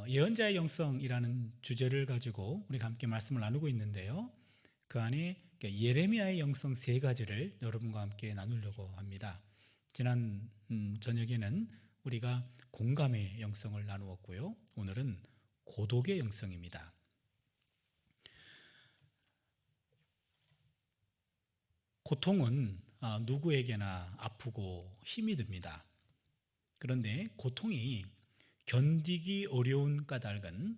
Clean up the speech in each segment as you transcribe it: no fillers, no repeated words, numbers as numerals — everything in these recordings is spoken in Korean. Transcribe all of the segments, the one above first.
예언자의 영성이라는 주제를 가지고 우리가 함께 말씀을 나누고 있는데요. 그 안에 예레미야의 영성 세 가지를 여러분과 함께 나누려고 합니다. 지난 저녁에는 우리가 공감의 영성을 나누었고요. 오늘은 고독의 영성입니다. 고통은 누구에게나 아프고 힘이 듭니다. 그런데 고통이 견디기 어려운 까닭은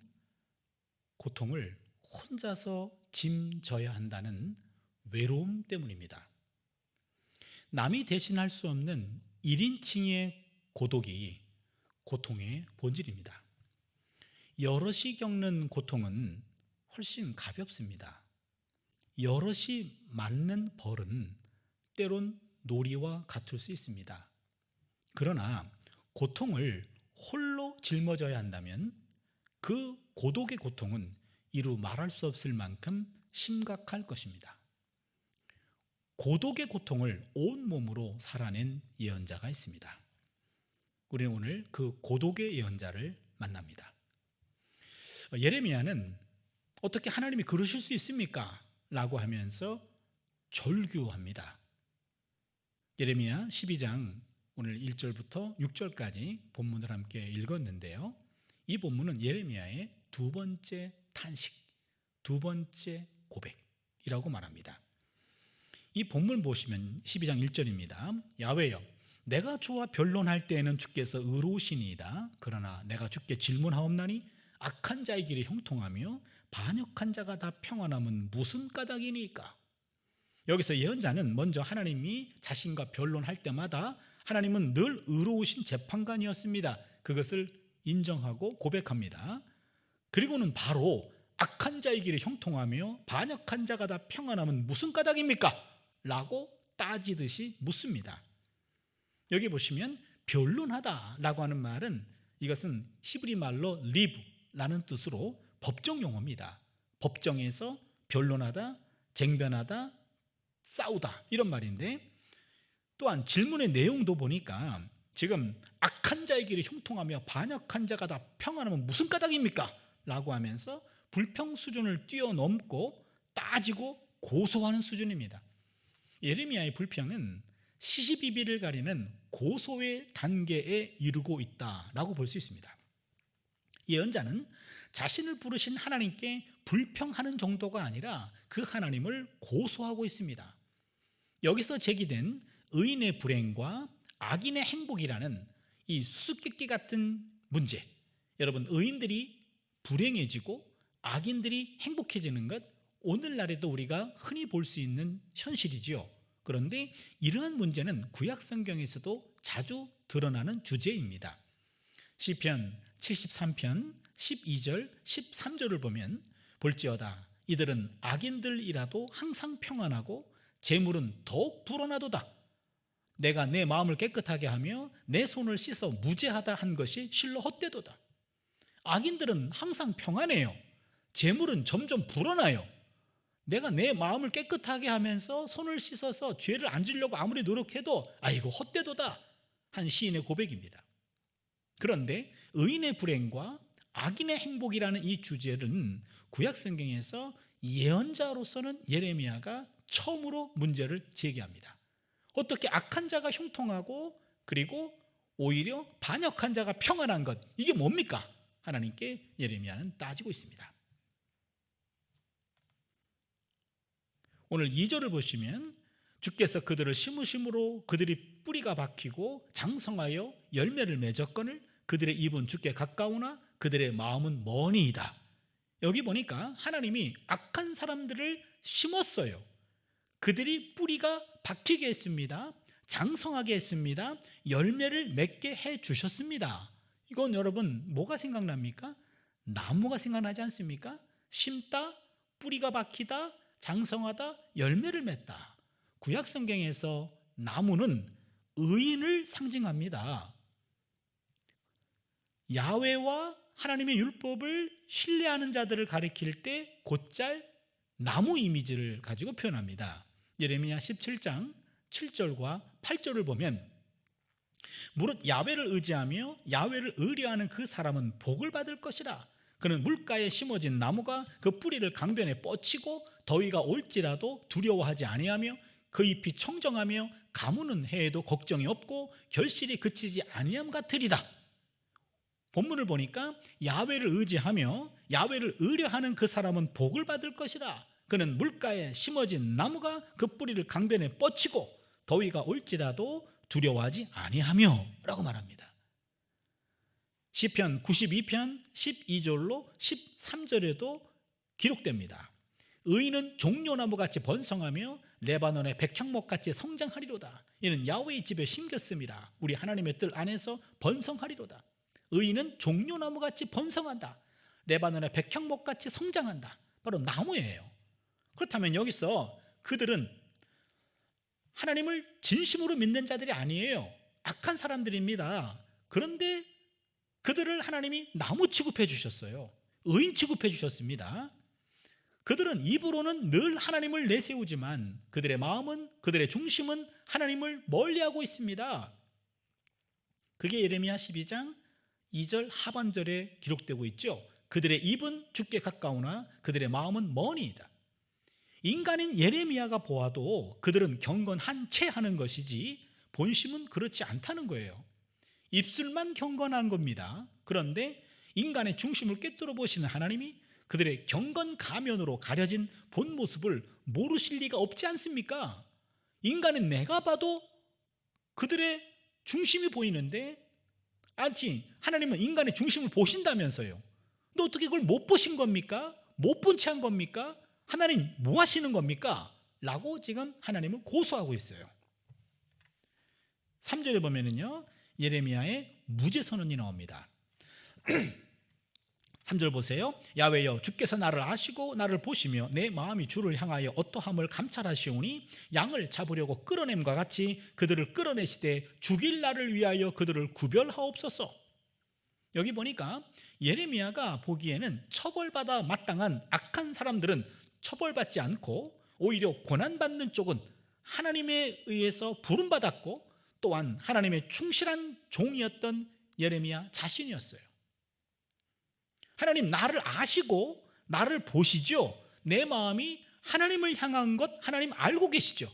고통을 혼자서 짐져야 한다는 외로움 때문입니다. 남이 대신할 수 없는 1인칭의 고독이 고통의 본질입니다. 여럿이 겪는 고통은 훨씬 가볍습니다. 여럿이 맞는 벌은 때론 놀이와 같을 수 있습니다. 그러나 고통을 홀로 짊어져야 한다면 그 고독의 고통은 이루 말할 수 없을 만큼 심각할 것입니다. 고독의 고통을 온몸으로 살아낸 예언자가 있습니다. 우리는 오늘 그 고독의 예언자를 만납니다. 예레미야는 어떻게 하나님이 그러실 수 있습니까? 라고 하면서 절규합니다. 예레미야 12장 오늘 1절부터 6절까지 본문을 함께 읽었는데요. 이 본문은 예레미야의 두 번째 탄식, 두 번째 고백이라고 말합니다. 이 본문 보시면 12장 1절입니다. 야훼여, 내가 주와 변론할 때에는 주께서 의로우시니이다. 그러나 내가 주께 질문하옵나니 악한 자의 길에 형통하며 반역한 자가 다 평안함은 무슨 까닭이니까? 여기서 예언자는 먼저 하나님이 자신과 변론할 때마다 하나님은 늘 의로우신 재판관이었습니다. 그것을 인정하고 고백합니다. 그리고는 바로 악한 자의 길에 형통하며 반역한 자가 다 평안함은 무슨 까닭입니까? 라고 따지듯이 묻습니다. 여기 보시면 변론하다 라고 하는 말은 이것은 히브리 말로 리브라는 뜻으로 법정 용어입니다. 법정에서 변론하다, 쟁변하다, 싸우다 이런 말인데, 또한 질문의 내용도 보니까 지금 악한 자의 길에 형통하며 반역한 자가 다 평안하면 무슨 까닭입니까? 라고 하면서 불평 수준을 뛰어넘고 따지고 고소하는 수준입니다. 예레미야의 불평은 시시비비를 가리는 고소의 단계에 이르고 있다라고 볼 수 있습니다. 예언자는 자신을 부르신 하나님께 불평하는 정도가 아니라 그 하나님을 고소하고 있습니다. 여기서 제기된 의인의 불행과 악인의 행복이라는 이 수수께끼 같은 문제, 여러분, 의인들이 불행해지고 악인들이 행복해지는 것, 오늘날에도 우리가 흔히 볼 수 있는 현실이지요. 그런데 이러한 문제는 구약 성경에서도 자주 드러나는 주제입니다. 시편 73편 12절 13절을 보면 볼지어다 이들은 악인들이라도 항상 평안하고 재물은 더욱 불어나도다. 내가 내 마음을 깨끗하게 하며 내 손을 씻어 무죄하다 한 것이 실로 헛되도다. 악인들은 항상 평안해요. 재물은 점점 불어나요. 내가 내 마음을 깨끗하게 하면서 손을 씻어서 죄를 안 지려고 아무리 노력해도 이거 헛되도다 한 시인의 고백입니다. 그런데 의인의 불행과 악인의 행복이라는 이 주제는 구약 성경에서 예언자로서는 예레미야가 처음으로 문제를 제기합니다. 어떻게 악한 자가 형통하고 그리고 오히려 반역한 자가 평안한 것, 이게 뭡니까? 하나님께 예레미야는 따지고 있습니다. 오늘 2절을 보시면 주께서 그들을 심으심으로 그들이 뿌리가 박히고 장성하여 열매를 맺었거늘 그들의 입은 주께 가까우나 그들의 마음은 머니이다. 여기 보니까 하나님이 악한 사람들을 심었어요. 그들이 뿌리가 박히게 했습니다. 장성하게 했습니다. 열매를 맺게 해주셨습니다. 이건 여러분 뭐가 생각납니까? 나무가 생각나지 않습니까? 심다, 뿌리가 박히다, 장성하다, 열매를 맺다. 구약 성경에서 나무는 의인을 상징합니다. 야훼와 하나님의 율법을 신뢰하는 자들을 가리킬 때 곧잘 나무 이미지를 가지고 표현합니다. 예레미야 17장 7절과 8절을 보면 무릇 야훼를 의지하며 야훼를 의뢰하는 그 사람은 복을 받을 것이라. 그는 물가에 심어진 나무가 그 뿌리를 강변에 뻗치고 더위가 올지라도 두려워하지 아니하며 그 잎이 청정하며 가무는 해에도 걱정이 없고 결실이 그치지 아니함 같으리다. 본문을 보니까 야훼를 의지하며 야훼를 의뢰하는 그 사람은 복을 받을 것이라. 그는 물가에 심어진 나무가 그 뿌리를 강변에 뻗치고 더위가 올지라도 두려워하지 아니하며 라고 말합니다. 시편 92편 12절로 13절에도 기록됩니다. 의인은 종려나무같이 번성하며 레바논의 백향목같이 성장하리로다. 이는 야훼의 집에 심겼습니다. 우리 하나님의 뜰 안에서 번성하리로다. 의인은 종려나무같이 번성한다. 레바논의 백향목같이 성장한다. 바로 나무예요. 그렇다면 여기서 그들은 하나님을 진심으로 믿는 자들이 아니에요. 악한 사람들입니다. 그런데 그들을 하나님이 나무 취급해 주셨어요. 의인 취급해 주셨습니다. 그들은 입으로는 늘 하나님을 내세우지만 그들의 마음은, 그들의 중심은 하나님을 멀리하고 있습니다. 그게 예레미야 12장 2절 하반절에 기록되고 있죠. 그들의 입은 주께 가까우나 그들의 마음은 머니이다. 인간인 예레미야가 보아도 그들은 경건한 채 하는 것이지 본심은 그렇지 않다는 거예요. 입술만 경건한 겁니다. 그런데 인간의 중심을 꿰뚫어 보시는 하나님이 그들의 경건 가면으로 가려진 본 모습을 모르실 리가 없지 않습니까? 인간은 내가 봐도 그들의 중심이 보이는데, 아니 하나님은 인간의 중심을 보신다면서요. 너 어떻게 그걸 못 보신 겁니까? 못 본 채 한 겁니까? 하나님 뭐 하시는 겁니까? 라고 지금 하나님을 고소하고 있어요. 3절에 보면은요, 예레미야의 무죄 선언이 나옵니다. 3절 보세요. 야훼여, 주께서 나를 아시고 나를 보시며 내 마음이 주를 향하여 어떠함을 감찰하시오니 양을 잡으려고 끌어냄과 같이 그들을 끌어내시되 죽일 날을 위하여 그들을 구별하옵소서. 여기 보니까 예레미야가 보기에는 처벌받아 마땅한 악한 사람들은 처벌받지 않고 오히려 고난받는 쪽은 하나님에 의해서 부름받았고 또한 하나님의 충실한 종이었던 예레미야 자신이었어요. 하나님 나를 아시고 나를 보시죠. 내 마음이 하나님을 향한 것 하나님 알고 계시죠.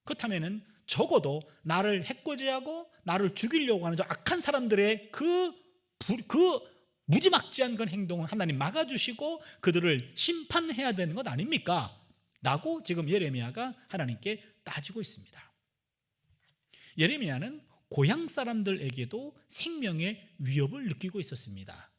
그렇다면 적어도 나를 해코지하고 나를 죽이려고 하는 저 악한 사람들의 그 무지막지한 그런 행동을 하나님 막아주시고 그들을 심판해야 되는 것 아닙니까? 라고 지금 예레미야가 하나님께 따지고 있습니다. 예레미야는 고향 사람들에게도 생명의 위협을 느끼고 있었습니다.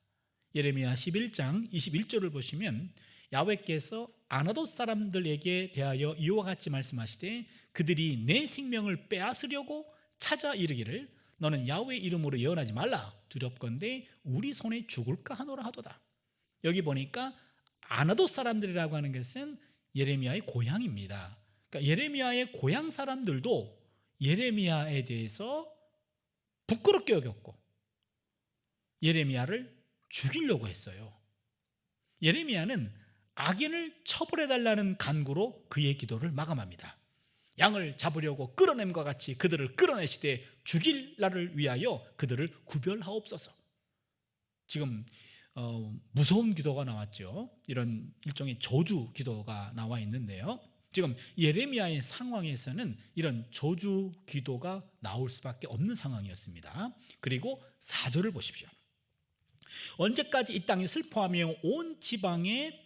예레미야 11장 21절을 보시면 야훼께서 아나돗 사람들에게 대하여 이와 같이 말씀하시되 그들이 내 생명을 빼앗으려고 찾아 이르기를 너는 야훼의 이름으로 예언하지 말라. 두렵건대 우리 손에 죽을까 하노라 하도다. 여기 보니까 아나돗 사람들이라고 하는 것은 예레미야의 고향입니다. 그러니까 예레미야의 고향 사람들도 예레미야에 대해서 부끄럽게 여겼고 예레미야를 죽이려고 했어요. 예레미야는 악인을 처벌해달라는 간구로 그의 기도를 마감합니다. 양을 잡으려고 끌어냄과 같이 그들을 끌어내시되 죽일 날을 위하여 그들을 구별하옵소서. 지금 무서운 기도가 나왔죠. 이런 일종의 저주 기도가 나와 있는데요. 지금 예레미야의 상황에서는 이런 저주 기도가 나올 수밖에 없는 상황이었습니다. 그리고 4절을 보십시오. 언제까지 이 땅이 슬퍼하며 온 지방의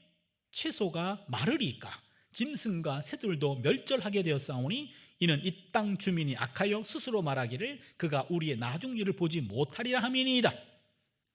채소가 마르리까? 짐승과 새들도 멸절하게 되었사오니 이는 이 땅 주민이 악하여 스스로 말하기를 그가 우리의 나중 일을 보지 못하리라 함이니이다.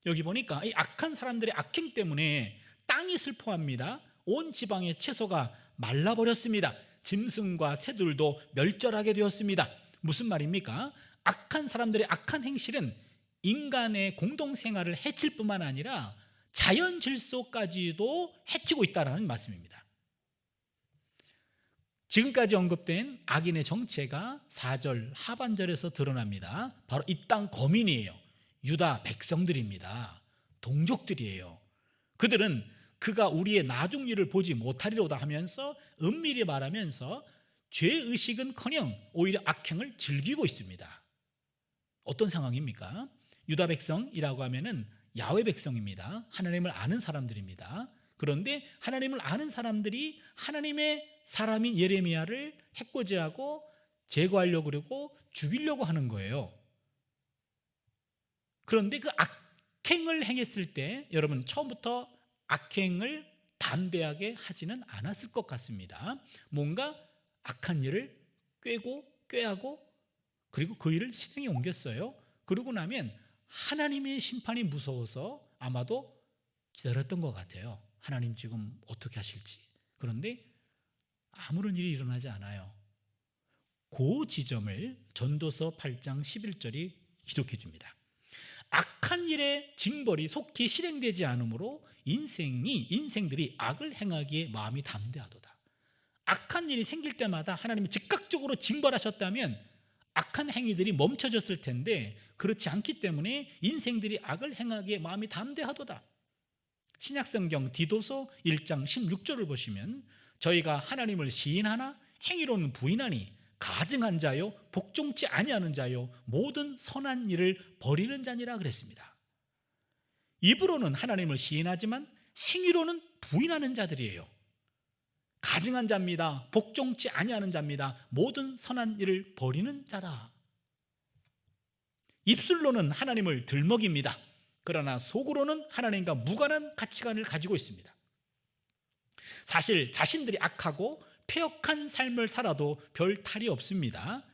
여기 보니까 이 악한 사람들의 악행 때문에 땅이 슬퍼합니다. 온 지방의 채소가 말라버렸습니다. 짐승과 새들도 멸절하게 되었습니다. 무슨 말입니까? 악한 사람들의 악한 행실은 인간의 공동생활을 해칠 뿐만 아니라 자연 질서까지도 해치고 있다는 말씀입니다. 지금까지 언급된 악인의 정체가 4절 하반절에서 드러납니다. 바로 이 땅 거민이에요. 유다 백성들입니다. 동족들이에요. 그들은 그가 우리의 나중 일을 보지 못하리로다 하면서 은밀히 말하면서 죄의식은커녕 오히려 악행을 즐기고 있습니다. 어떤 상황입니까? 유다 백성이라고 하면은 야훼 백성입니다. 하나님을 아는 사람들입니다. 그런데 하나님을 아는 사람들이 하나님의 사람인 예레미야를 해코지하고 제거하려고 그러고 죽이려고 하는 거예요. 그런데 그 악행을 행했을 때 여러분 처음부터 악행을 담대하게 하지는 않았을 것 같습니다. 뭔가 악한 일을 꾀하고 그리고 그 일을 실행에 옮겼어요. 그러고 나면 하나님의 심판이 무서워서 아마도 기다렸던 것 같아요. 하나님 지금 어떻게 하실지. 그런데 아무런 일이 일어나지 않아요. 그 지점을 전도서 8장 11절이 기록해 줍니다. 악한 일의 징벌이 속히 실행되지 않으므로 인생들이 악을 행하기에 마음이 담대하도다. 악한 일이 생길 때마다 하나님이 즉각적으로 징벌하셨다면 악한 행위들이 멈춰졌을 텐데 그렇지 않기 때문에 인생들이 악을 행하기에 마음이 담대하도다. 신약성경 디도서 1장 16절을 보시면 저희가 하나님을 시인하나 행위로는 부인하니 가증한 자요 복종치 아니하는 자요 모든 선한 일을 버리는 자니라 그랬습니다. 입으로는 하나님을 시인하지만 행위로는 부인하는 자들이에요. 가증한 자입니다. 복종치 아니하는 자입니다. 모든 선한 일을 버리는 자라. 입술로는 하나님을 들먹입니다. 그러나 속으로는 하나님과 무관한 가치관을 가지고 있습니다. 사실 자신들이 악하고 폐역한 삶을 살아도 별 탈이 없습니다.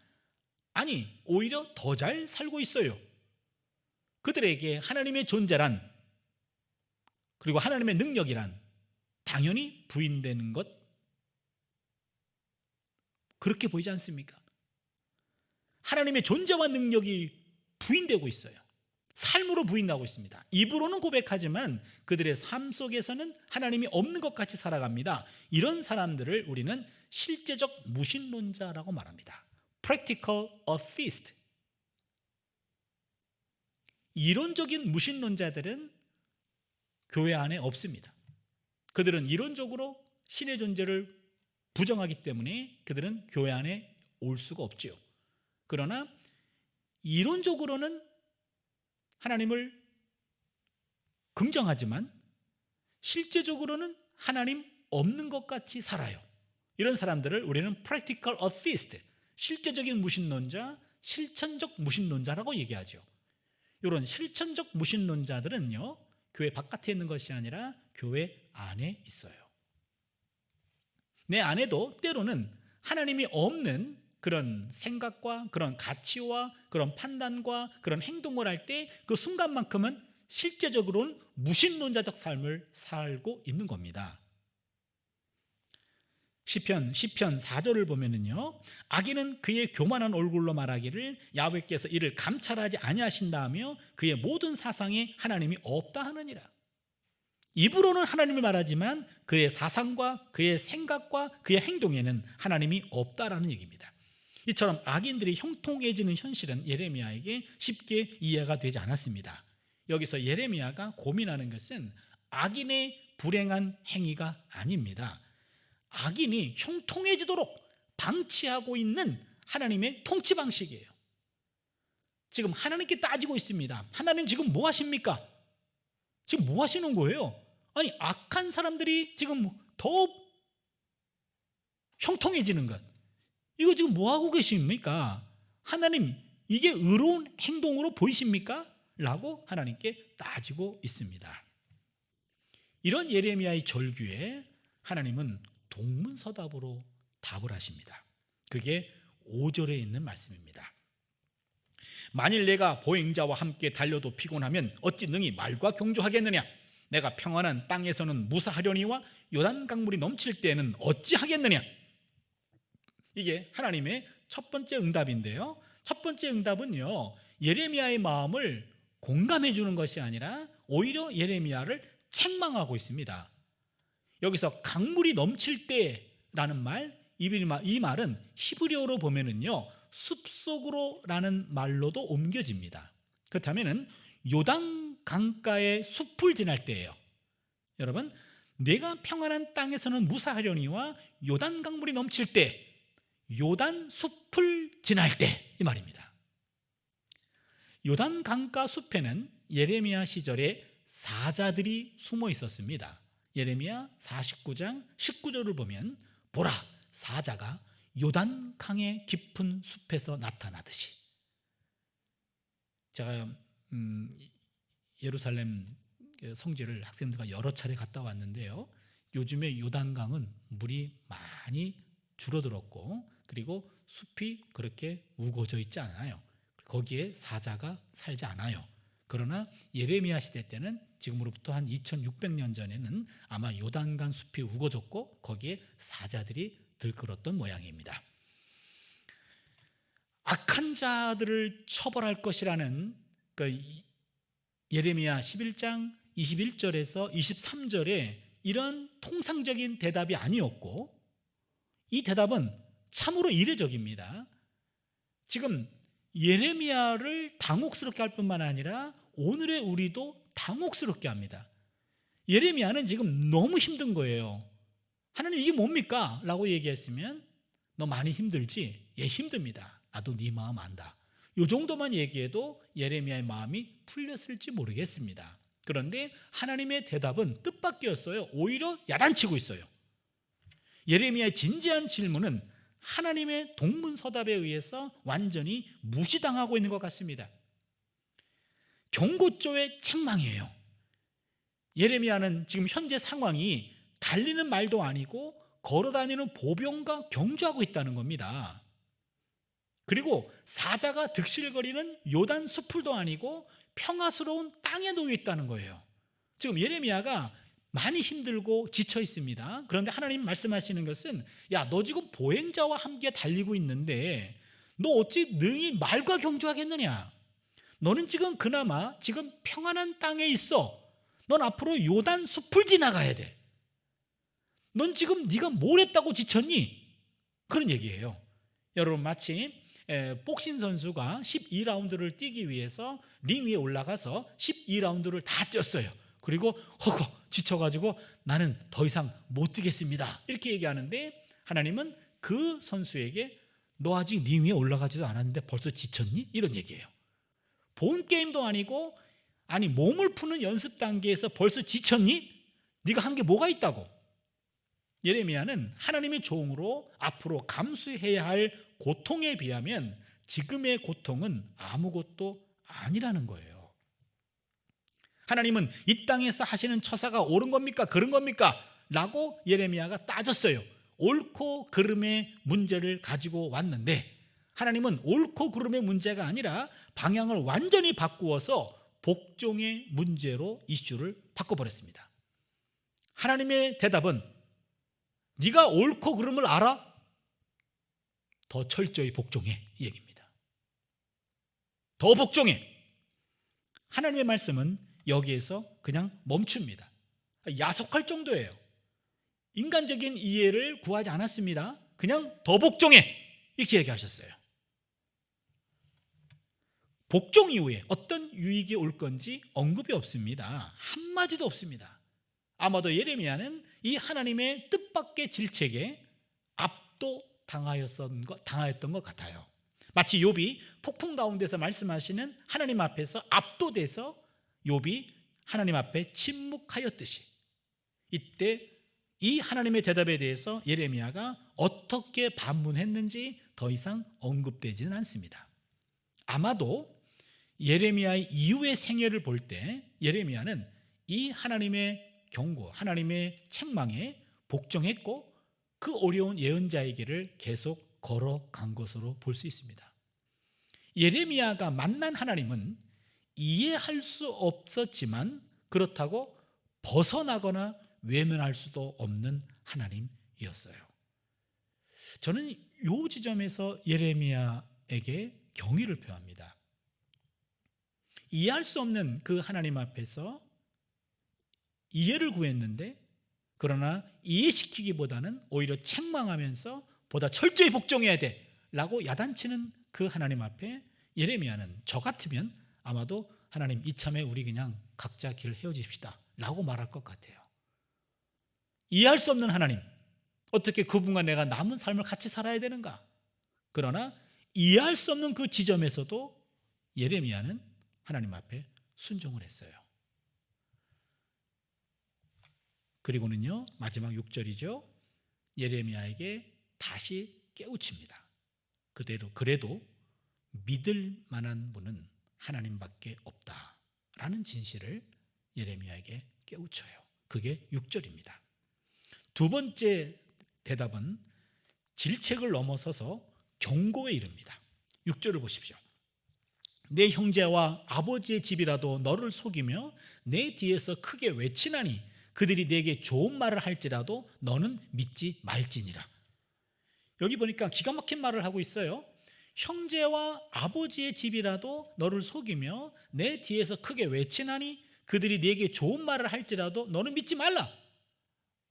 아니, 오히려 더 잘 살고 있어요. 그들에게 하나님의 존재란 그리고 하나님의 능력이란 당연히 부인되는 것 그렇게 보이지 않습니까? 하나님의 존재와 능력이 부인되고 있어요. 삶으로 부인하고 있습니다. 입으로는 고백하지만 그들의 삶 속에서는 하나님이 없는 것 같이 살아갑니다. 이런 사람들을 우리는 실제적 무신론자라고 말합니다. Practical atheist. 이론적인 무신론자들은 교회 안에 없습니다. 그들은 이론적으로 신의 존재를 부정하기 때문에 그들은 교회 안에 올 수가 없지요. 그러나 이론적으로는 하나님을 긍정하지만 실제적으로는 하나님 없는 것 같이 살아요. 이런 사람들을 우리는 practical atheist, 실제적인 무신론자, 실천적 무신론자라고 얘기하죠. 이런 실천적 무신론자들은요, 교회 바깥에 있는 것이 아니라 교회 안에 있어요. 내 안에도 때로는 하나님이 없는 그런 생각과 그런 가치와 그런 판단과 그런 행동을 할 때 그 순간만큼은 실제적으로는 무신론자적 삶을 살고 있는 겁니다. 시편 4절을 보면은요, 악인은 그의 교만한 얼굴로 말하기를 야훼께서 이를 감찰하지 아니하신다 하며 그의 모든 사상에 하나님이 없다 하느니라. 입으로는 하나님을 말하지만 그의 사상과 그의 생각과 그의 행동에는 하나님이 없다라는 얘기입니다. 이처럼 악인들이 형통해지는 현실은 예레미야에게 쉽게 이해가 되지 않았습니다. 여기서 예레미야가 고민하는 것은 악인의 불행한 행위가 아닙니다. 악인이 형통해지도록 방치하고 있는 하나님의 통치 방식이에요. 지금 하나님께 따지고 있습니다. 하나님 지금 뭐 하십니까? 지금 뭐 하시는 거예요? 아니, 악한 사람들이 지금 더 형통해지는 것, 이거 지금 뭐 하고 계십니까? 하나님, 이게 의로운 행동으로 보이십니까? 라고 하나님께 따지고 있습니다. 이런 예레미야의 절규에 하나님은 동문서답으로 답을 하십니다. 그게 5절에 있는 말씀입니다. 만일 내가 보행자와 함께 달려도 피곤하면 어찌 능히 말과 경주하겠느냐? 내가 평안한 땅에서는 무사하려니와 요단 강물이 넘칠 때에는 어찌하겠느냐? 이게 하나님의 첫 번째 응답인데요, 첫 번째 응답은요, 예레미야의 마음을 공감해 주는 것이 아니라 오히려 예레미야를 책망하고 있습니다. 여기서 강물이 넘칠 때라는 말, 이 말은 히브리어로 보면은요, 숲속으로라는 말로도 옮겨집니다. 그렇다면은 요단 강가의 숲을 지날 때예요. 여러분, 내가 평안한 땅에서는 무사하려니와 요단 강물이 넘칠 때, 요단 숲을 지날 때, 이 말입니다. 요단 강가 숲에는 예레미야 시절에 사자들이 숨어 있었습니다. 예레미야 49장 19절을 보면 보라, 사자가 요단 강의 깊은 숲에서 나타나듯이. 제가 예루살렘 성지를 학생들과 여러 차례 갔다 왔는데요, 요즘에 요단강은 물이 많이 줄어들었고 그리고 숲이 그렇게 우거져 있지 않아요. 거기에 사자가 살지 않아요. 그러나 예레미야 시대 때는, 지금으로부터 한 2600년 전에는 아마 요단강 숲이 우거졌고 거기에 사자들이 들끓었던 모양입니다. 악한 자들을 처벌할 것이라는 그 예레미야 11장 21절에서 23절에 이런 통상적인 대답이 아니었고, 이 대답은 참으로 이례적입니다. 지금 예레미야를 당혹스럽게 할 뿐만 아니라 오늘의 우리도 당혹스럽게 합니다. 예레미야는 지금 너무 힘든 거예요. 하나님, 이게 뭡니까? 라고 얘기했으면 너 많이 힘들지? 예, 힘듭니다. 나도 네 마음 안다. 이 정도만 얘기해도 예레미야의 마음이 풀렸을지 모르겠습니다. 그런데 하나님의 대답은 뜻밖이었어요. 오히려 야단치고 있어요. 예레미야의 진지한 질문은 하나님의 동문서답에 의해서 완전히 무시당하고 있는 것 같습니다. 경고조의 책망이에요. 예레미야는 지금 현재 상황이 달리는 말도 아니고 걸어다니는 보병과 경주하고 있다는 겁니다. 그리고 사자가 득실거리는 요단 숲풀도 아니고 평화스러운 땅에 놓여 있다는 거예요. 지금 예레미야가 많이 힘들고 지쳐 있습니다. 그런데 하나님 말씀하시는 것은, 야, 너 지금 보행자와 함께 달리고 있는데 너 어찌 능히 말과 경주하겠느냐? 너는 지금 그나마 지금 평안한 땅에 있어. 넌 앞으로 요단 숲을 지나가야 돼. 넌 지금 네가 뭘 했다고 지쳤니? 그런 얘기예요. 여러분, 마치 복싱 선수가 12라운드를 뛰기 위해서 링 위에 올라가서 12라운드를 다 뛰었어요. 그리고 지쳐가지고 나는 더 이상 못 뛰겠습니다, 이렇게 얘기하는데, 하나님은 그 선수에게 너 아직 링 위에 올라가지도 않았는데 벌써 지쳤니? 이런 얘기예요. 본 게임도 아니고, 아니 몸을 푸는 연습 단계에서 벌써 지쳤니? 네가 한 게 뭐가 있다고? 예레미야는 하나님의 종으로 앞으로 감수해야 할 고통에 비하면 지금의 고통은 아무것도 아니라는 거예요. 하나님은 이 땅에서 하시는 처사가 옳은 겁니까? 그런 겁니까? 라고 예레미야가 따졌어요. 옳고 그름의 문제를 가지고 왔는데, 하나님은 옳고 그름의 문제가 아니라 방향을 완전히 바꾸어서 복종의 문제로 이슈를 바꿔버렸습니다. 하나님의 대답은, 네가 옳고 그름을 알아? 더 철저히 복종해, 이 얘기입니다. 더 복종해. 하나님의 말씀은 여기에서 그냥 멈춥니다. 야속할 정도예요. 인간적인 이해를 구하지 않았습니다. 그냥 더 복종해, 이렇게 얘기하셨어요. 복종 이후에 어떤 유익이 올 건지 언급이 없습니다. 한마디도 없습니다. 아마도 예레미야는 이 하나님의 뜻밖의 질책에 압도당하였던 것 같아요. 마치 욥이 폭풍 가운데서 말씀하시는 하나님 앞에서 압도돼서 욥이 하나님 앞에 침묵하였듯이, 이때 이 하나님의 대답에 대해서 예레미야가 어떻게 반문했는지 더 이상 언급되지는 않습니다. 아마도 예레미야의 이후의 생애를 볼 때 예레미야는 이 하나님의 경고, 하나님의 책망에 복종했고 그 어려운 예언자의 길을 계속 걸어간 것으로 볼 수 있습니다. 예레미야가 만난 하나님은 이해할 수 없었지만 그렇다고 벗어나거나 외면할 수도 없는 하나님이었어요. 저는 이 지점에서 예레미야에게 경의를 표합니다. 이해할 수 없는 그 하나님 앞에서 이해를 구했는데, 그러나 이해시키기보다는 오히려 책망하면서 보다 철저히 복종해야 돼 라고 야단치는 그 하나님 앞에 예레미야는 저 같으면 아마도 하나님, 이참에 우리 그냥 각자 길을 헤어집시다 라고 말할 것 같아요. 이해할 수 없는 하나님, 어떻게 그분과 내가 남은 삶을 같이 살아야 되는가? 그러나 이해할 수 없는 그 지점에서도 예레미야는 하나님 앞에 순종을 했어요. 그리고는요, 마지막 6절이죠. 예레미야에게 다시 깨우칩니다. 그래도 믿을 만한 분은 하나님밖에 없다라는 진실을 예레미야에게 깨우쳐요. 그게 6절입니다. 두 번째 대답은 질책을 넘어서서 경고에 이릅니다. 6절을 보십시오. 내 형제와 아버지의 집이라도 너를 속이며 내 뒤에서 크게 외치나니 그들이 내게 좋은 말을 할지라도 너는 믿지 말지니라. 여기 보니까 기가 막힌 말을 하고 있어요. 형제와 아버지의 집이라도 너를 속이며 내 뒤에서 크게 외치나니 그들이 내게 좋은 말을 할지라도 너는 믿지 말라.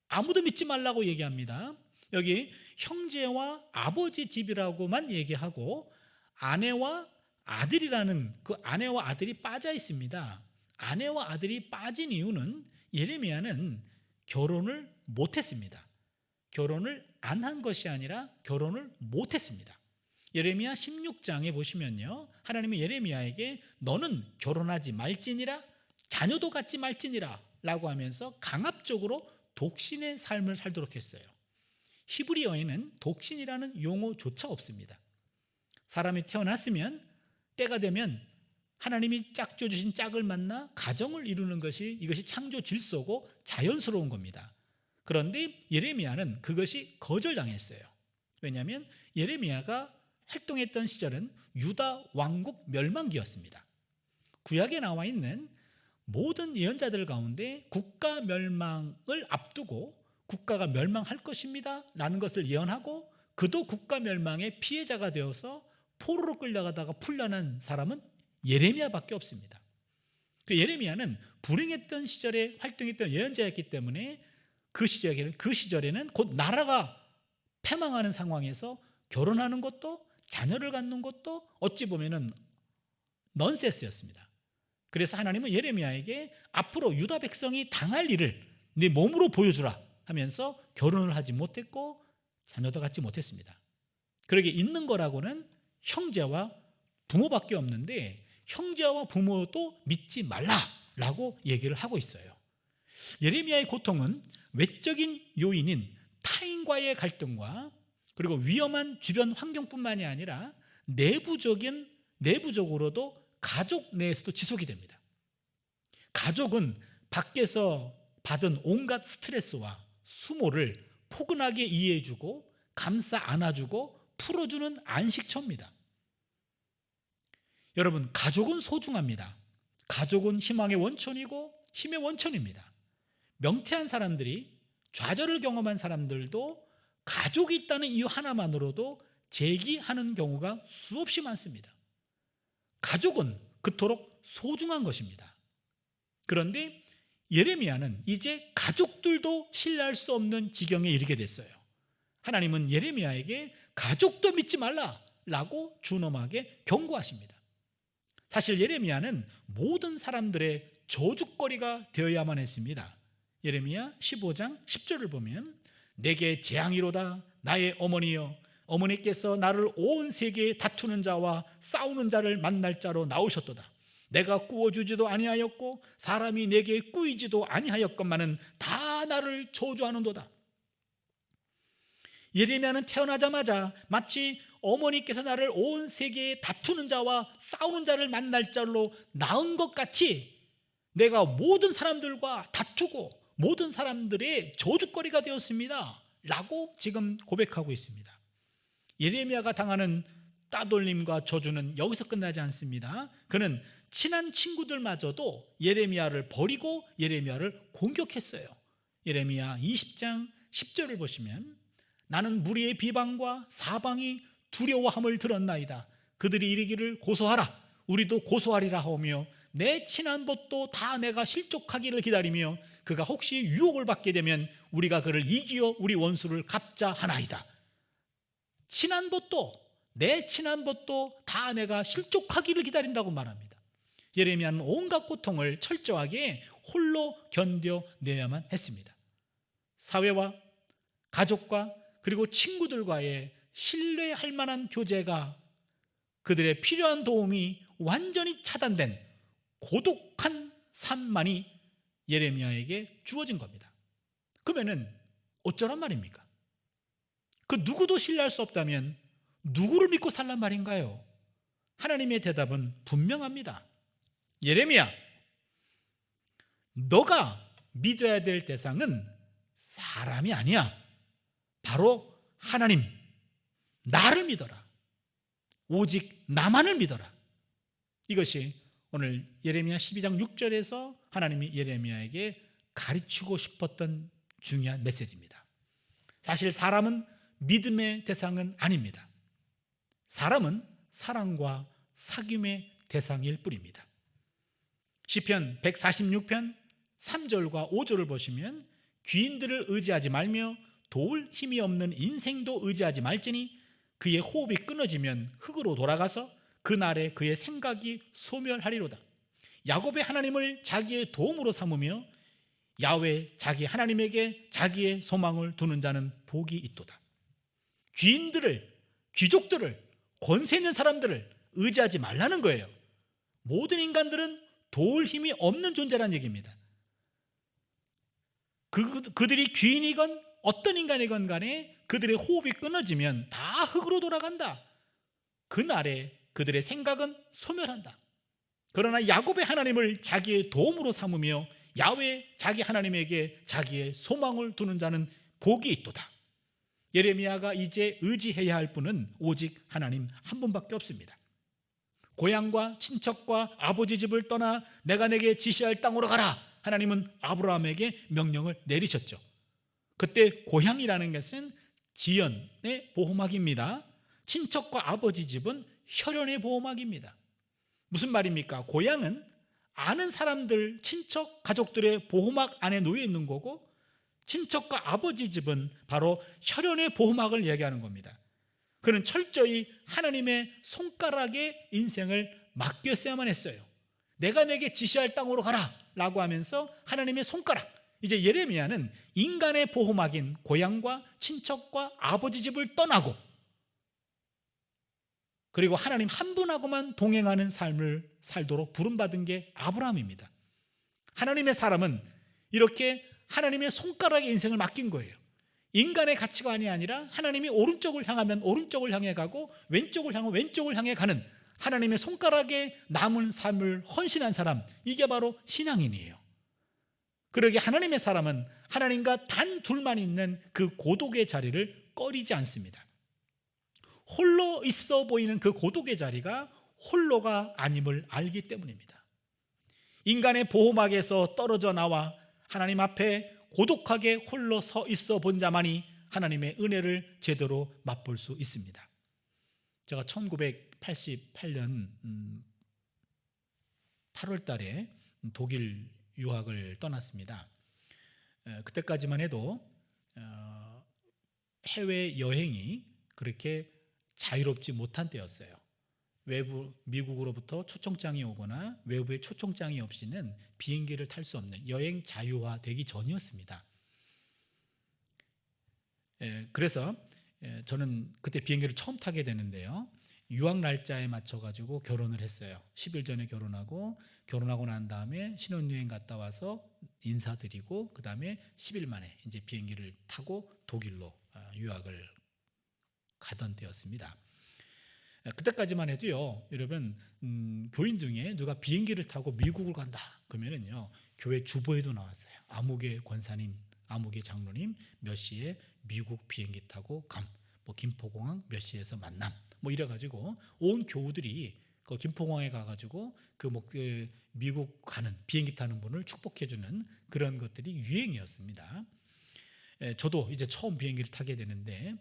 아무도 믿지 말라고 얘기합니다. 여기 형제와 아버지 집이라고만 얘기하고 아내와 아들이라는 그 아내와 아들이 빠져 있습니다. 아내와 아들이 빠진 이유는 예레미야는 결혼을 못했습니다. 결혼을 안 한 것이 아니라 결혼을 못했습니다. 예레미야 16장에 보시면요, 하나님이 예레미야에게 너는 결혼하지 말지니라, 자녀도 갖지 말지니라 라고 하면서 강압적으로 독신의 삶을 살도록 했어요. 히브리어에는 독신이라는 용어조차 없습니다. 사람이 태어났으면 때가 되면 하나님이 짝져 주신 짝을 만나 가정을 이루는 이것이 창조 질서고 자연스러운 겁니다. 그런데 예레미야는 그것이 거절당했어요. 왜냐하면 예레미야가 활동했던 시절은 유다 왕국 멸망기였습니다. 구약에 나와 있는 모든 예언자들 가운데 국가 멸망을 앞두고 국가가 멸망할 것입니다 라는 것을 예언하고 그도 국가 멸망의 피해자가 되어서 포로로 끌려가다가 풀려난 사람은 예레미야밖에 없습니다. 예레미야는 불행했던 시절에 활동했던 예언자였기 때문에 그 시절에는 곧 나라가 패망하는 상황에서 결혼하는 것도 자녀를 갖는 것도 어찌 보면은 넌센스였습니다. 그래서 하나님은 예레미야에게 앞으로 유다 백성이 당할 일을 네 몸으로 보여주라 하면서 결혼을 하지 못했고 자녀도 갖지 못했습니다. 그러게 있는 거라고는 형제와 부모밖에 없는데 형제와 부모도 믿지 말라라고 얘기를 하고 있어요. 예레미야의 고통은 외적인 요인인 타인과의 갈등과 그리고 위험한 주변 환경뿐만이 아니라 내부적으로도 가족 내에서도 지속이 됩니다. 가족은 밖에서 받은 온갖 스트레스와 수모를 포근하게 이해해주고 감싸 안아주고 풀어주는 안식처입니다. 여러분, 가족은 소중합니다. 가족은 희망의 원천이고 힘의 원천입니다. 명태한 사람들이, 좌절을 경험한 사람들도 가족이 있다는 이유 하나만으로도 재기하는 경우가 수없이 많습니다. 가족은 그토록 소중한 것입니다. 그런데 예레미야는 이제 가족들도 신뢰할 수 없는 지경에 이르게 됐어요. 하나님은 예레미야에게 가족도 믿지 말라라고 준엄하게 경고하십니다. 사실 예레미야는 모든 사람들의 저주거리가 되어야만 했습니다. 예레미야 15장 10절을 보면 내게 재앙이로다 나의 어머니여, 어머니께서 나를 온 세계에 다투는 자와 싸우는 자를 만날 자로 나오셨도다. 내가 꾸어주지도 아니하였고 사람이 내게 꾸이지도 아니하였건만은 다 나를 저주하는도다. 예레미야는 태어나자마자 마치 어머니께서 나를 온 세계에 다투는 자와 싸우는 자를 만날 자로 낳은 것 같이 내가 모든 사람들과 다투고 모든 사람들의 저주거리가 되었습니다 라고 지금 고백하고 있습니다. 예레미야가 당하는 따돌림과 저주는 여기서 끝나지 않습니다. 그는 친한 친구들마저도 예레미야를 버리고 예레미야를 공격했어요. 예레미야 20장 10절을 보시면 나는 무리의 비방과 사방이 두려워함을 들었나이다. 그들이 이르기를 고소하라, 우리도 고소하리라 하며 내 친한 벗도 다 내가 실족하기를 기다리며 그가 혹시 유혹을 받게 되면 우리가 그를 이기어 우리 원수를 갚자 하나이다. 친한 벗도, 내 친한 벗도 다 내가 실족하기를 기다린다고 말합니다. 예레미야는 온갖 고통을 철저하게 홀로 견뎌내야만 했습니다. 사회와 가족과 그리고 친구들과의 신뢰할 만한 교제가, 그들의 필요한 도움이 완전히 차단된 고독한 삶만이 예레미야에게 주어진 겁니다. 그러면은 어쩌란 말입니까? 그 누구도 신뢰할 수 없다면 누구를 믿고 살란 말인가요? 하나님의 대답은 분명합니다. 예레미야, 너가 믿어야 될 대상은 사람이 아니야. 바로 하나님, 나를 믿어라. 오직 나만을 믿어라. 이것이 오늘 예레미야 12장 6절에서 하나님이 예레미야에게 가르치고 싶었던 중요한 메시지입니다. 사실 사람은 믿음의 대상은 아닙니다. 사람은 사랑과 사귐의 대상일 뿐입니다. 시편 146편 3절과 5절을 보시면 귀인들을 의지하지 말며 도울 힘이 없는 인생도 의지하지 말지니 그의 호흡이 끊어지면 흙으로 돌아가서 그날에 그의 생각이 소멸하리로다. 야곱의 하나님을 자기의 도움으로 삼으며 야훼 자기 하나님에게 자기의 소망을 두는 자는 복이 있도다. 귀인들을, 귀족들을, 권세 있는 사람들을 의지하지 말라는 거예요. 모든 인간들은 도울 힘이 없는 존재라는 얘기입니다. 그들이 귀인이건 어떤 인간이건 간에 그들의 호흡이 끊어지면 다 흙으로 돌아간다. 그날에 그들의 생각은 소멸한다. 그러나 야곱의 하나님을 자기의 도움으로 삼으며 야훼 자기 하나님에게 자기의 소망을 두는 자는 복이 있도다. 예레미야가 이제 의지해야 할 분은 오직 하나님 한 분밖에 없습니다. 고향과 친척과 아버지 집을 떠나 내가 내게 지시할 땅으로 가라. 하나님은 아브라함에게 명령을 내리셨죠. 그때 고향이라는 것은 지연의 보호막입니다. 친척과 아버지 집은 혈연의 보호막입니다. 무슨 말입니까? 고향은 아는 사람들, 친척, 가족들의 보호막 안에 놓여 있는 거고, 친척과 아버지 집은 바로 혈연의 보호막을 이야기하는 겁니다. 그는 철저히 하나님의 손가락에 인생을 맡겼어야만 했어요. 내가 내게 지시할 땅으로 가라 라고 하면서 하나님의 손가락, 이제 예레미야는 인간의 보호막인 고향과 친척과 아버지 집을 떠나고 그리고 하나님 한 분하고만 동행하는 삶을 살도록 부름받은 게 아브라함입니다. 하나님의 사람은 이렇게 하나님의 손가락에 인생을 맡긴 거예요. 인간의 가치관이 아니라 하나님이 오른쪽을 향하면 오른쪽을 향해 가고 왼쪽을 향하면 왼쪽을 향해 가는 하나님의 손가락에 남은 삶을 헌신한 사람, 이게 바로 신앙인이에요. 그러기에 하나님의 사람은 하나님과 단 둘만 있는 그 고독의 자리를 꺼리지 않습니다. 홀로 있어 보이는 그 고독의 자리가 홀로가 아님을 알기 때문입니다. 인간의 보호막에서 떨어져 나와 하나님 앞에 고독하게 홀로 서 있어 본 자만이 하나님의 은혜를 제대로 맛볼 수 있습니다. 제가 1988년 8월 달에 독일 유학을 떠났습니다. 그때까지만 해도 해외 여행이 그렇게 자유롭지 못한 때였어요. 외부 미국으로부터 초청장이 오거나 외부의 초청장이 없이는 비행기를 탈 수 없는 여행 자유화되기 전이었습니다. 그래서 저는 그때 비행기를 처음 타게 되는데요. 유학 날짜에 맞춰가지고 결혼을 했어요. 10일 전에 결혼하고 난 다음에 신혼여행 갔다 와서 인사드리고 그 다음에 10일 만에 이제 비행기를 타고 독일로 유학을 가던 때였습니다. 그때까지만 해도요, 여러분, 교인 중에 누가 비행기를 타고 미국을 간다 그러면은요, 교회 주보에도 나왔어요. 아무개 권사님, 아무개 장로님 몇 시에 미국 비행기 타고 뭐 김포공항 몇 시에서 만남, 뭐 이래가지고 온 교우들이 그 김포공항에 가가지고 그 미국 가는 비행기 타는 분을 축복해주는 그런 것들이 유행이었습니다. 저도 이제 처음 비행기를 타게 되는데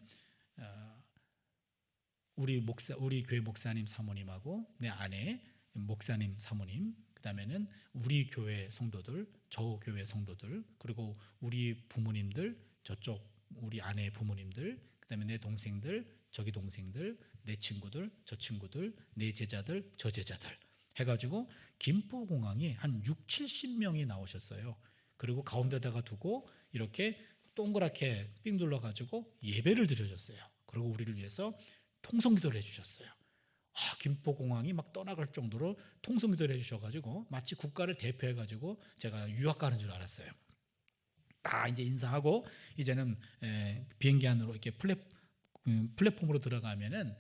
우리 교회 목사님 사모님하고 내 아내 목사님 사모님, 그다음에는 우리 교회 성도들, 저 교회 성도들, 그리고 우리 부모님들, 저쪽 우리 아내 부모님들, 그다음에 내 동생들, 저기 동생들, 내 친구들, 저 친구들, 내 제자들, 저 제자들 해가지고 김포공항에 한 6, 70명이 나오셨어요. 그리고 가운데다가 두고 이렇게 동그랗게 삥 둘러가지고 예배를 드려줬어요. 그리고 우리를 위해서 통성기도를 해주셨어요. 김포공항이 막 떠나갈 정도로 통성기도를 해주셔가지고 마치 국가를 대표해가지고 제가 유학 가는 줄 알았어요. 다 이제 인사하고 이제는 비행기 안으로 이렇게 플랫폼으로 들어가면은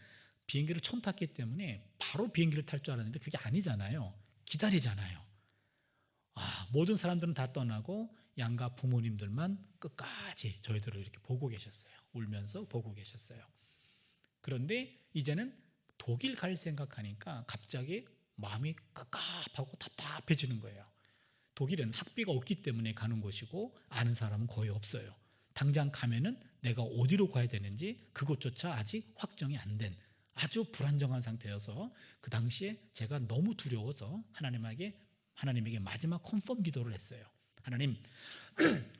비행기를 처음 탔기 때문에 바로 비행기를 탈 줄 알았는데 그게 아니잖아요. 기다리잖아요. 모든 사람들은 다 떠나고 양가 부모님들만 끝까지 저희들을 이렇게 보고 계셨어요. 울면서 보고 계셨어요. 그런데 이제는 독일 갈 생각하니까 갑자기 마음이 깝깝하고 답답해지는 거예요. 독일은 학비가 없기 때문에 가는 곳이고 아는 사람은 거의 없어요. 당장 가면은 내가 어디로 가야 되는지 그것조차 아직 확정이 안 된 아주 불안정한 상태여서 그 당시에 제가 너무 두려워서 하나님에게 마지막 컨펌 기도를 했어요. 하나님,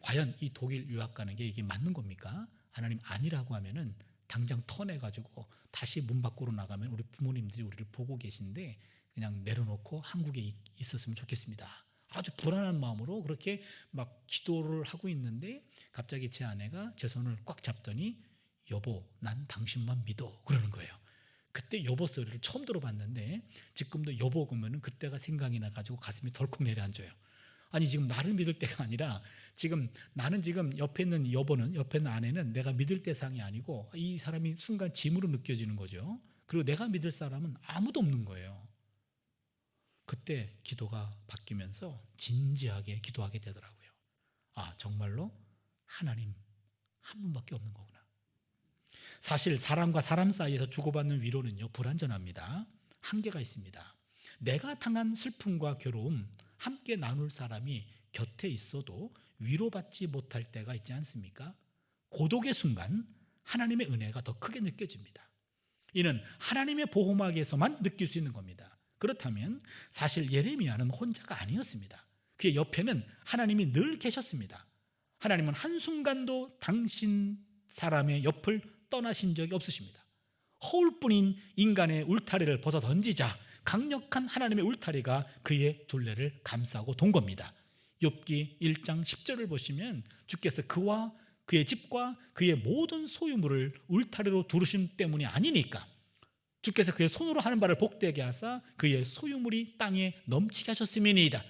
과연 이 독일 유학 가는 게 이게 맞는 겁니까? 하나님 아니라고 하면은 당장 터내가지고 다시 문 밖으로 나가면 우리 부모님들이 우리를 보고 계신데 그냥 내려놓고 한국에 있었으면 좋겠습니다. 아주 불안한 마음으로 그렇게 막 기도를 하고 있는데 갑자기 제 아내가 제 손을 꽉 잡더니 여보, 난 당신만 믿어 그러는 거예요. 그때 여보 소리를 처음 들어봤는데 지금도 여보 그러면은 그때가 생각이 나가지고 가슴이 덜컥 내려앉아요. 아니 지금 나를 믿을 때가 아니라 나는 지금 옆에 있는 여보는, 옆에 있는 아내는 내가 믿을 대상이 아니고 이 사람이 순간 짐으로 느껴지는 거죠. 그리고 내가 믿을 사람은 아무도 없는 거예요. 그때 기도가 바뀌면서 진지하게 기도하게 되더라고요. 정말로 하나님 한 분밖에 없는 거구나. 사실 사람과 사람 사이에서 주고받는 위로는요, 불완전합니다. 한계가 있습니다. 내가 당한 슬픔과 괴로움 함께 나눌 사람이 곁에 있어도 위로받지 못할 때가 있지 않습니까? 고독의 순간 하나님의 은혜가 더 크게 느껴집니다. 이는 하나님의 보호막에서만 느낄 수 있는 겁니다. 그렇다면 사실 예레미야는 혼자가 아니었습니다. 그의 옆에는 하나님이 늘 계셨습니다. 하나님은 한순간도 당신 사람의 옆을 떠나신 적이 없으십니다. 허울뿐인 인간의 울타리를 벗어 던지자 강력한 하나님의 울타리가 그의 둘레를 감싸고 돈 겁니다. 욥기 1장 10절을 보시면 주께서 그와 그의 집과 그의 모든 소유물을 울타리로 두르신 때문이 아니니까 주께서 그의 손으로 하는 바를 복되게 하사 그의 소유물이 땅에 넘치게 하셨음이니이다.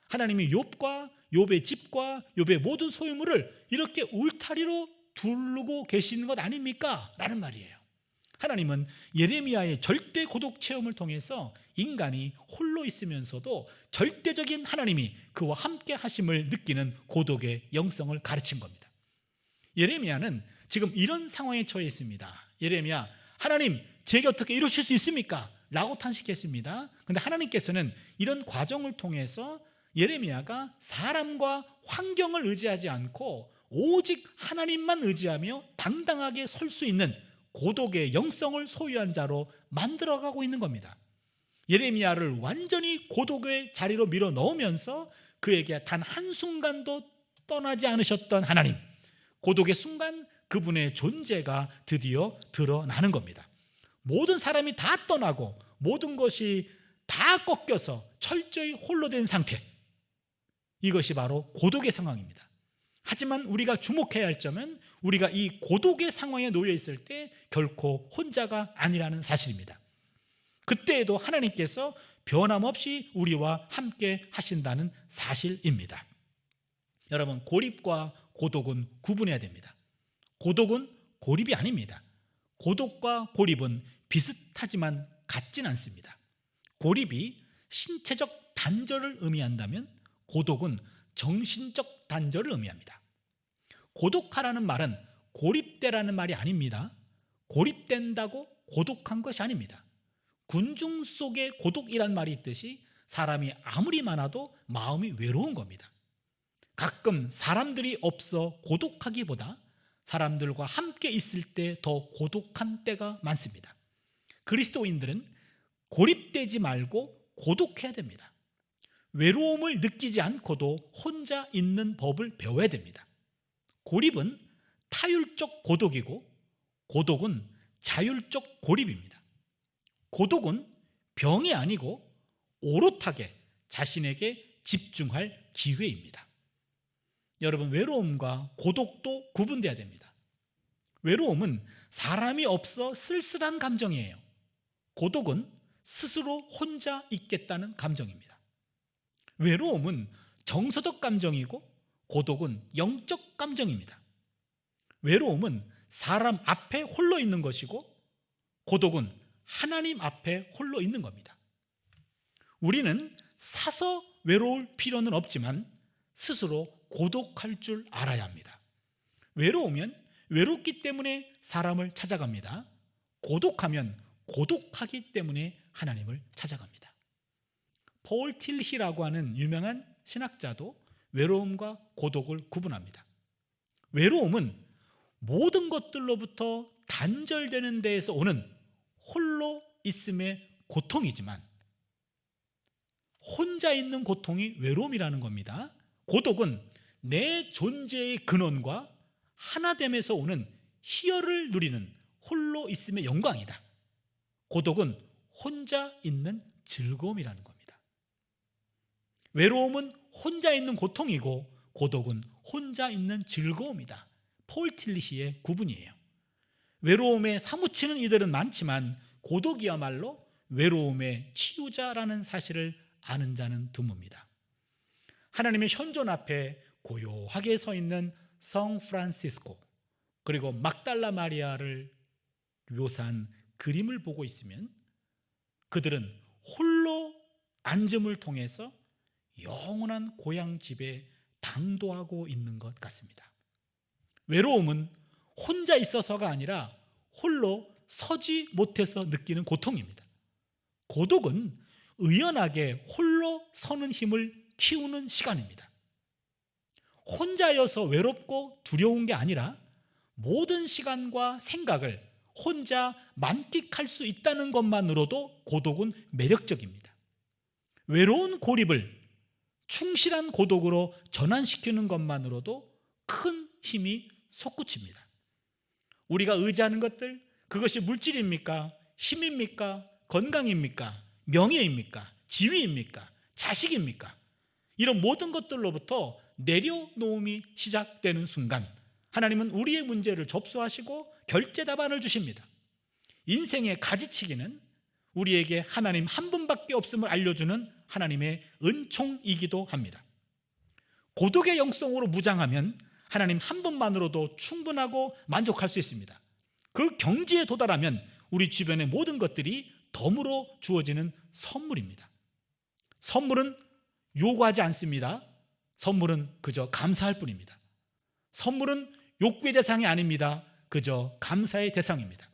하나님이 욥과 욥의 집과 욥의 모든 소유물을 이렇게 울타리로 두르고 계시는 것 아닙니까? 라는 말이에요. 하나님은 예레미야의 절대 고독 체험을 통해서 인간이 홀로 있으면서도 절대적인 하나님이 그와 함께 하심을 느끼는 고독의 영성을 가르친 겁니다. 예레미야는 지금 이런 상황에 처해 있습니다. 예레미야, 하나님 제게 어떻게 이러실 수 있습니까? 라고 탄식했습니다. 그런데 하나님께서는 이런 과정을 통해서 예레미야가 사람과 환경을 의지하지 않고 오직 하나님만 의지하며 당당하게 설 수 있는 고독의 영성을 소유한 자로 만들어가고 있는 겁니다. 예레미야를 완전히 고독의 자리로 밀어 넣으면서 그에게 단 한순간도 떠나지 않으셨던 하나님, 고독의 순간 그분의 존재가 드디어 드러나는 겁니다. 모든 사람이 다 떠나고 모든 것이 다 꺾여서 철저히 홀로 된 상태, 이것이 바로 고독의 상황입니다. 하지만 우리가 주목해야 할 점은 우리가 이 고독의 상황에 놓여 있을 때 결코 혼자가 아니라는 사실입니다. 그때에도 하나님께서 변함없이 우리와 함께 하신다는 사실입니다. 여러분, 고립과 고독은 구분해야 됩니다. 고독은 고립이 아닙니다. 고독과 고립은 비슷하지만 같진 않습니다. 고립이 신체적 단절을 의미한다면 고독은 정신적 단절을 의미합니다. 고독하라는 말은 고립되라는 말이 아닙니다. 고립된다고 고독한 것이 아닙니다. 군중 속에 고독이란 말이 있듯이 사람이 아무리 많아도 마음이 외로운 겁니다. 가끔 사람들이 없어 고독하기보다 사람들과 함께 있을 때 더 고독한 때가 많습니다. 그리스도인들은 고립되지 말고 고독해야 됩니다. 외로움을 느끼지 않고도 혼자 있는 법을 배워야 됩니다. 고립은 타율적 고독이고 고독은 자율적 고립입니다. 고독은 병이 아니고 오롯하게 자신에게 집중할 기회입니다. 여러분, 외로움과 고독도 구분돼야 됩니다. 외로움은 사람이 없어 쓸쓸한 감정이에요. 고독은 스스로 혼자 있겠다는 감정입니다. 외로움은 정서적 감정이고 고독은 영적 감정입니다. 외로움은 사람 앞에 홀로 있는 것이고 고독은 하나님 앞에 홀로 있는 겁니다. 우리는 사서 외로울 필요는 없지만 스스로 고독할 줄 알아야 합니다. 외로우면 외롭기 때문에 사람을 찾아갑니다. 고독하면 고독하기 때문에 하나님을 찾아갑니다. 폴 틸히라고 하는 유명한 신학자도 외로움과 고독을 구분합니다. 외로움은 모든 것들로부터 단절되는 데에서 오는 홀로 있음의 고통이지만 혼자 있는 고통이 외로움이라는 겁니다. 고독은 내 존재의 근원과 하나됨에서 오는 희열을 누리는 홀로 있음의 영광이다. 고독은 혼자 있는 즐거움이라는 겁니다. 외로움은 혼자 있는 고통이고 고독은 혼자 있는 즐거움이다. 폴 틸리히의 구분이에요. 외로움에 사무치는 이들은 많지만 고독이야말로 외로움의 치유자라는 사실을 아는 자는 드뭅니다. 하나님의 현존 앞에 고요하게 서 있는 성 프란시스코 그리고 막달라 마리아를 묘사한 그림을 보고 있으면 그들은 홀로 앉음을 통해서 영원한 고향 집에 당도하고 있는 것 같습니다. 외로움은 혼자 있어서가 아니라 홀로 서지 못해서 느끼는 고통입니다. 고독은 의연하게 홀로 서는 힘을 키우는 시간입니다. 혼자여서 외롭고 두려운 게 아니라 모든 시간과 생각을 혼자 만끽할 수 있다는 것만으로도 고독은 매력적입니다. 외로운 고립을 충실한 고독으로 전환시키는 것만으로도 큰 힘이 솟구칩니다. 우리가 의지하는 것들, 그것이 물질입니까? 힘입니까? 건강입니까? 명예입니까? 지위입니까? 자식입니까? 이런 모든 것들로부터 내려놓음이 시작되는 순간 하나님은 우리의 문제를 접수하시고 결제 답안을 주십니다. 인생의 가지치기는 우리에게 하나님 한 분밖에 없음을 알려주는 하나님의 은총이기도 합니다. 고독의 영성으로 무장하면 하나님 한 분만으로도 충분하고 만족할 수 있습니다. 그 경지에 도달하면 우리 주변의 모든 것들이 덤으로 주어지는 선물입니다. 선물은 요구하지 않습니다. 선물은 그저 감사할 뿐입니다. 선물은 욕구의 대상이 아닙니다. 그저 감사의 대상입니다.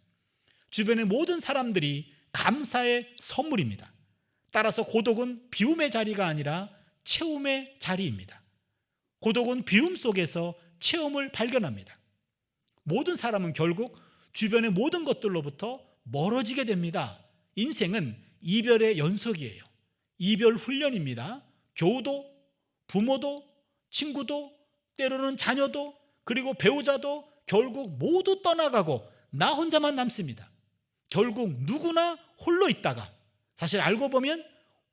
주변의 모든 사람들이 감사의 선물입니다. 따라서 고독은 비움의 자리가 아니라 체험의 자리입니다. 고독은 비움 속에서 체험을 발견합니다. 모든 사람은 결국 주변의 모든 것들로부터 멀어지게 됩니다. 인생은 이별의 연속이에요. 이별 훈련입니다. 교우도, 부모도, 친구도, 때로는 자녀도, 그리고 배우자도 결국 모두 떠나가고 나 혼자만 남습니다. 결국 누구나 홀로 있다가 사실 알고 보면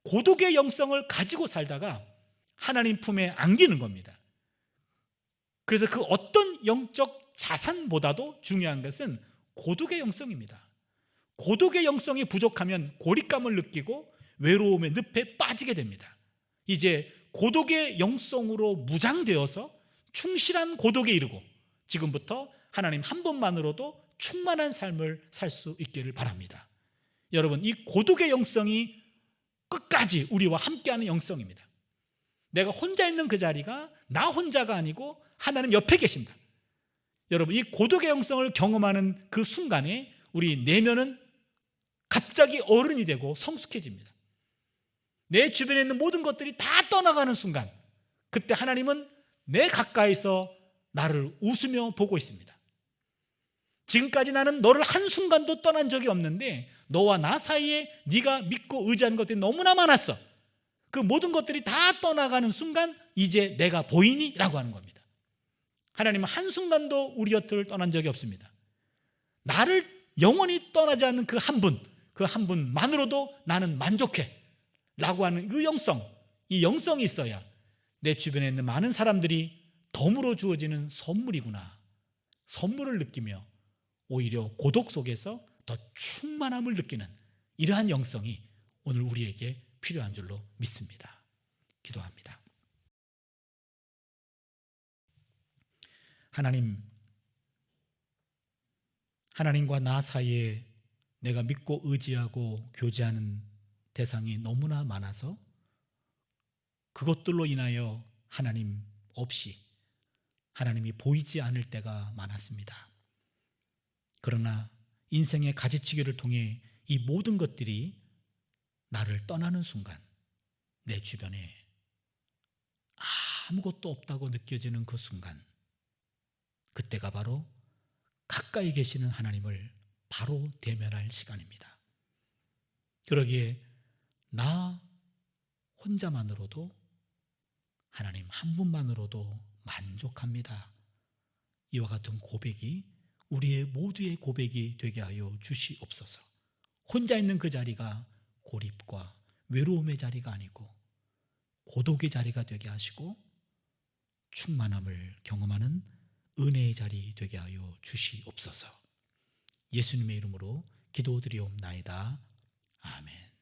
고독의 영성을 가지고 살다가 하나님 품에 안기는 겁니다. 그래서 그 어떤 영적 자산보다도 중요한 것은 고독의 영성입니다. 고독의 영성이 부족하면 고립감을 느끼고 외로움의 늪에 빠지게 됩니다. 이제 고독의 영성으로 무장되어서 충실한 고독에 이르고 지금부터 하나님 한 분만으로도 충만한 삶을 살 수 있기를 바랍니다. 여러분, 이 고독의 영성이 끝까지 우리와 함께하는 영성입니다. 내가 혼자 있는 그 자리가 나 혼자가 아니고 하나님 옆에 계신다. 여러분, 이 고독의 영성을 경험하는 그 순간에 우리 내면은 갑자기 어른이 되고 성숙해집니다. 내 주변에 있는 모든 것들이 다 떠나가는 순간 그때 하나님은 내 가까이서 나를 웃으며 보고 있습니다. 지금까지 나는 너를 한순간도 떠난 적이 없는데 너와 나 사이에 네가 믿고 의지하는 것들이 너무나 많았어. 그 모든 것들이 다 떠나가는 순간 이제 내가 보이니? 라고 하는 겁니다. 하나님은 한순간도 우리 곁을 떠난 적이 없습니다. 나를 영원히 떠나지 않는 그 한 분, 그 한 분만으로도 나는 만족해 라고 하는 그 영성, 이 영성이 있어야 내 주변에 있는 많은 사람들이 덤으로 주어지는 선물이구나, 선물을 느끼며 오히려 고독 속에서 더 충만함을 느끼는 이러한 영성이 오늘 우리에게 필요한 줄로 믿습니다. 기도합니다. 하나님과 나 사이에 내가 믿고 의지하고 교제하는 대상이 너무나 많아서 그것들로 인하여 하나님 없이 하나님이 보이지 않을 때가 많았습니다. 그러나 인생의 가지치기를 통해 이 모든 것들이 나를 떠나는 순간 내 주변에 아무것도 없다고 느껴지는 그 순간, 그때가 바로 가까이 계시는 하나님을 바로 대면할 시간입니다. 그러기에 나 혼자만으로도 하나님 한 분만으로도 만족합니다. 이와 같은 고백이 우리의 모두의 고백이 되게 하여 주시옵소서. 혼자 있는 그 자리가 고립과 외로움의 자리가 아니고 고독의 자리가 되게 하시고 충만함을 경험하는 은혜의 자리 되게 하여 주시옵소서. 예수님의 이름으로 기도드리옵나이다. 아멘.